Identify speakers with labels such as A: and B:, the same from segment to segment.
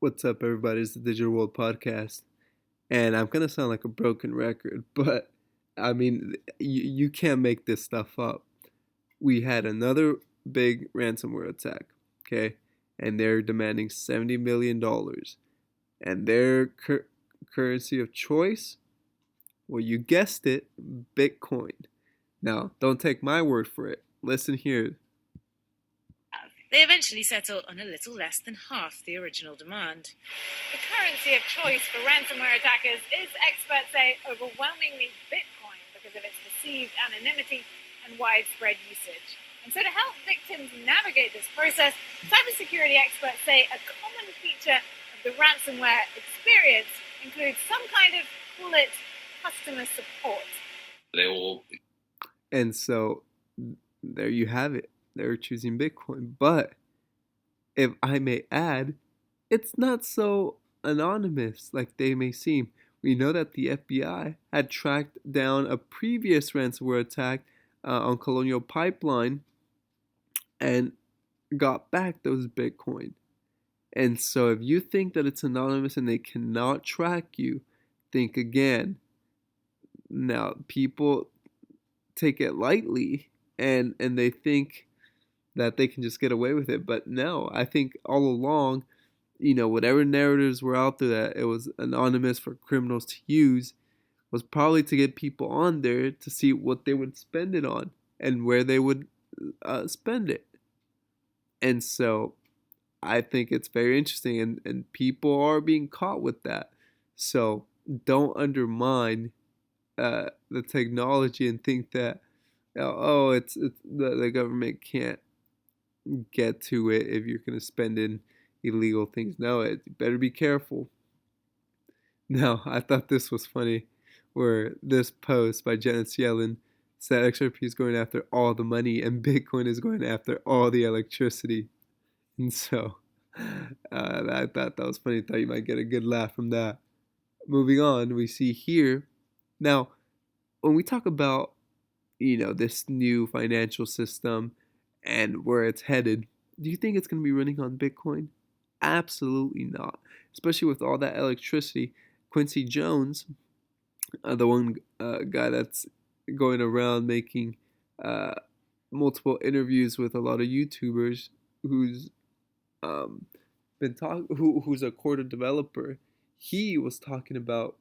A: What's up, everybody? It's the Digital World Podcast, and I'm gonna sound like a broken record, but I mean, you can't make this stuff up. We had another big ransomware attack, okay, and they're demanding $70 million, and their currency of choice, well, you guessed it, Bitcoin. Now, don't take my word for it. Listen here.
B: They eventually settled on a little less than half the original demand. The currency of choice for ransomware attackers is, experts say, overwhelmingly Bitcoin because of its perceived anonymity and widespread usage. And so to help victims navigate this process, cybersecurity experts say a common feature of the ransomware experience includes some kind of, call it, customer support.
A: They will. And so there you have it. They're choosing Bitcoin. But if I may add, it's not so anonymous like they may seem. We know that the FBI had tracked down a previous ransomware attack on Colonial Pipeline and got back those Bitcoin. And so if you think that it's anonymous and they cannot track you, think again. Now, people take it lightly and they think that they can just get away with it. But no, I think all along, whatever narratives were out there that it was anonymous for criminals to use was probably to get people on there to see what they would spend it on and where they would spend it. And so I think it's very interesting, and people are being caught with that. So don't undermine the technology and think that, oh, it's the government can't get to it if you're going to spend in illegal things. No, it better be careful. Now, I thought this was funny, where this post by Janet Yellen said XRP is going after all the money and Bitcoin is going after all the electricity. And so I thought that was funny. Thought you might get a good laugh from that. Moving on, we see here now when we talk about this new financial system and where it's headed, do you think it's going to be running on Bitcoin? Absolutely not. Especially with all that electricity. Quincy Jones, the one guy that's going around making uh, multiple interviews with a lot of YouTubers, who's um, who's a quarter developer. He was talking about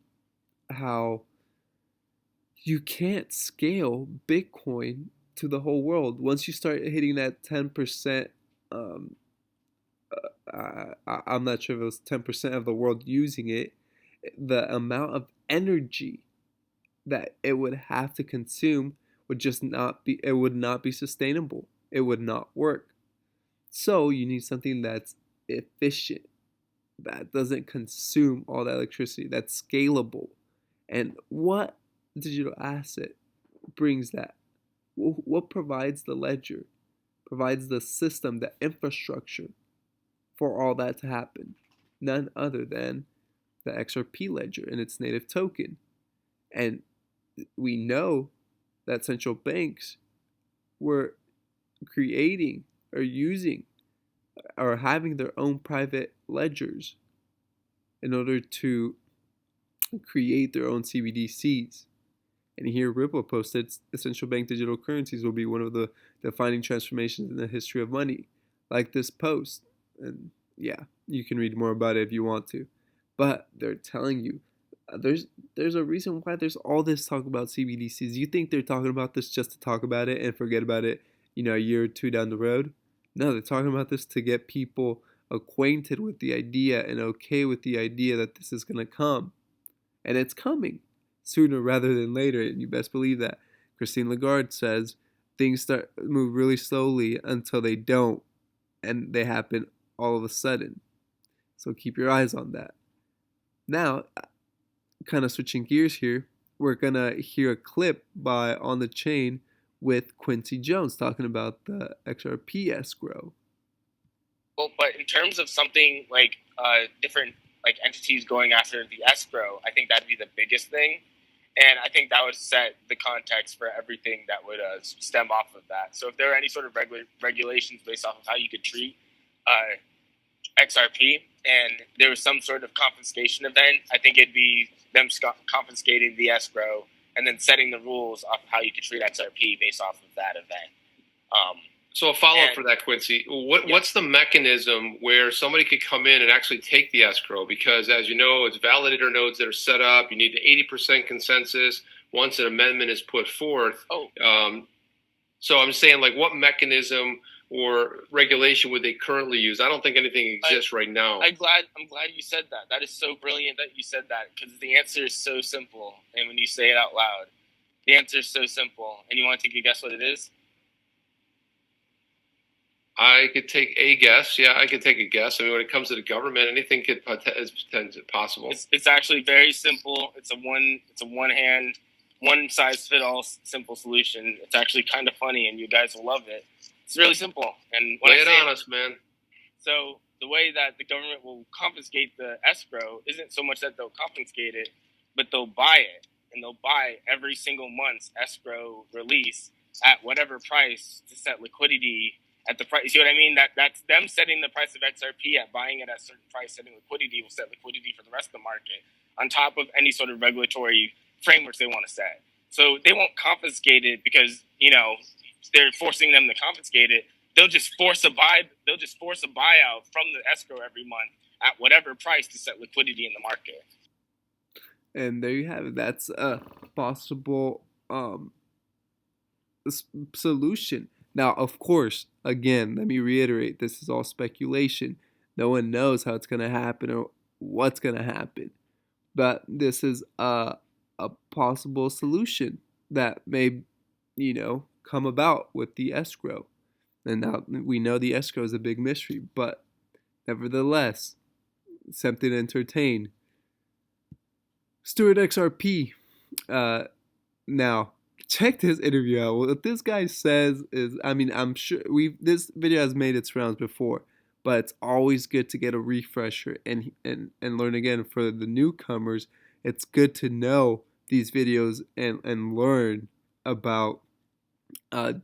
A: how you can't scale Bitcoin to the whole world. Once you start hitting that 10%, um, I'm not sure if it was 10% of the world using it, the amount of energy that it would have to consume would just not be, it would not be sustainable. It would not work. So you need something that's efficient, that doesn't consume all that electricity, that's scalable. And what digital asset brings that? What provides the ledger, provides the system, the infrastructure for all that to happen? None other than the XRP ledger and its native token. And we know that central banks were creating or using or having their own private ledgers in order to create their own CBDCs. And here Ripple posted central bank digital currencies will be one of the defining transformations in the history of money. Like this post. And yeah, you can read more about it if you want to. But they're telling you there's a reason why there's all this talk about CBDCs. You think they're talking about this just to talk about it and forget about it, a year or two down the road? No, they're talking about this to get people acquainted with the idea and okay with the idea that this is going to come. And it's coming sooner rather than later, and you best believe that. Christine Lagarde says things start move really slowly until they don't, and they happen all of a sudden. So keep your eyes on that. Now, kind of switching gears here, we're gonna hear a clip by OnChain with Quincy Jones talking about the XRP escrow.
C: Well, but in terms of something like different like entities going after the escrow, I think that'd be the biggest thing, and I think that would set the context for everything that would stem off of that. So if there are any sort of regulations based off of how you could treat XRP and there was some sort of confiscation event, I think it'd be them confiscating the escrow and then setting the rules off of how you could treat XRP based off of that event.
D: So a follow-up for that, Quincy. What's the mechanism where somebody could come in and actually take the escrow? Because as you know, it's validator nodes that are set up. You need the 80% consensus once an amendment is put forth. So I'm saying, like, what mechanism or regulation would they currently use? I don't think anything exists right now.
C: I'm glad you said that. That is so brilliant that you said that, because the answer is so simple. And when you say it out loud, the answer is so simple. And you want to take a guess what it is?
D: I could take a guess. Yeah, I could take a guess. I mean, when it comes to the government, anything is possible.
C: It's actually very simple. It's a one size fit all simple solution. It's actually kind of funny, and you guys will love it. It's really simple. And
D: lay it on us, man.
C: So the way that the government will confiscate the escrow isn't so much that they'll confiscate it, but they'll buy it, and they'll buy every single month's escrow release at whatever price to set liquidity at the price. You see what I mean? That's them setting the price of XRP at buying it at a certain price. Setting liquidity will set liquidity for the rest of the market on top of any sort of regulatory frameworks they want to set. So they won't confiscate it because, you know, they're forcing them to confiscate it. They'll just force a buyout from the escrow every month at whatever price to set liquidity in the market.
A: And there you have it. That's a possible solution. Now, of course, again, let me reiterate, this is all speculation. No one knows how it's going to happen or what's going to happen. But this is a possible solution that may, come about with the escrow. And now we know the escrow is a big mystery, but nevertheless, something to entertain. Stewart XRP. Now, check this interview out. What this guy says is, I'm sure this video has made its rounds before, but it's always good to get a refresher and learn again. For the newcomers, it's good to know these videos and learn about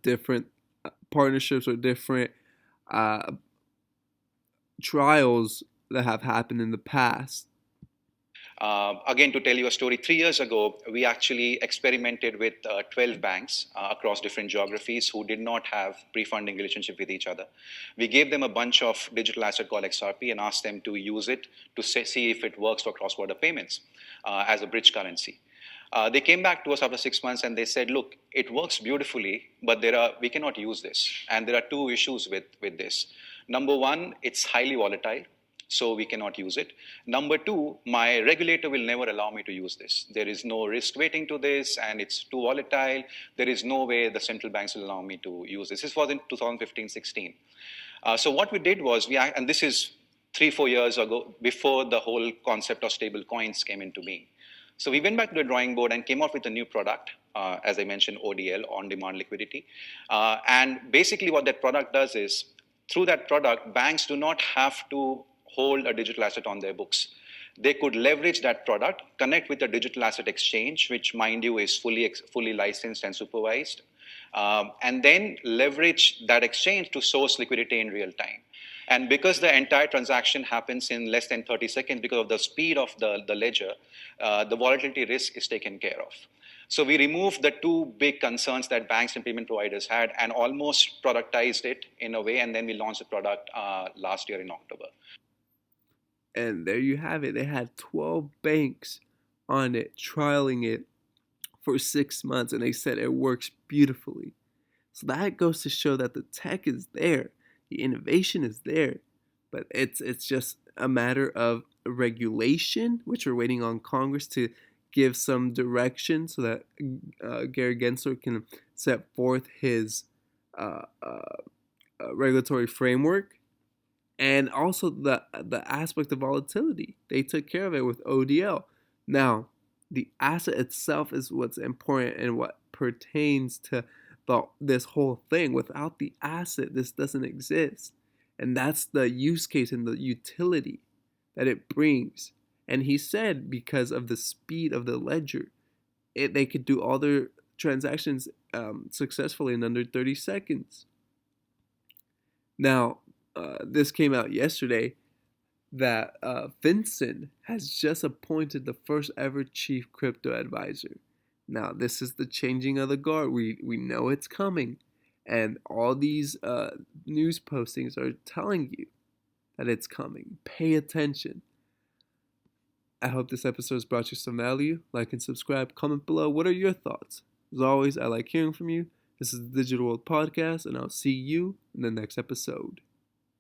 A: different partnerships or different trials that have happened in the past.
E: Again, to tell you a story, 3 years ago, we actually experimented with 12 banks across different geographies who did not have pre-funding relationship with each other. We gave them a bunch of digital asset called XRP and asked them to use it to see if it works for cross-border payments as a bridge currency. They came back to us after 6 months and they said, look, it works beautifully, but we cannot use this. And there are two issues with this. Number one, it's highly volatile, so we cannot use it. Number two, my regulator will never allow me to use this. There is no risk weighting to this, and it's too volatile. There is no way the central banks will allow me to use this. This was in 2015-16. So what we did was, and this is 3-4 years ago, before the whole concept of stable coins came into being. So we went back to the drawing board and came up with a new product, as I mentioned, ODL, on-demand liquidity. And basically what that product does is, through that product, banks do not have to hold a digital asset on their books. They could leverage that product, connect with a digital asset exchange, which, mind you, is fully licensed and supervised, and then leverage that exchange to source liquidity in real time. And because the entire transaction happens in less than 30 seconds, because of the speed of the ledger, the volatility risk is taken care of. So we removed the two big concerns that banks and payment providers had and almost productized it in a way, and then we launched the product last year in October.
A: And there you have it. They had 12 banks on it, trialing it for 6 months, and they said it works beautifully. So that goes to show that the tech is there, the innovation is there, but it's just a matter of regulation, which we're waiting on Congress to give some direction so that Gary Gensler can set forth his regulatory framework. And also the aspect of volatility. They took care of it with ODL. Now, the asset itself is what's important and what pertains to this whole thing. Without the asset, this doesn't exist. And that's the use case and the utility that it brings. And he said because of the speed of the ledger, they could do all their transactions successfully in under 30 seconds. Now, this came out yesterday. that FinCEN has just appointed the first ever chief crypto advisor. Now, this is the changing of the guard. We know it's coming, and all these news postings are telling you that it's coming. Pay attention. I hope this episode has brought you some value. Like and subscribe. Comment below. What are your thoughts? As always, I like hearing from you. This is the Digital World Podcast, and I'll see you in the next episode.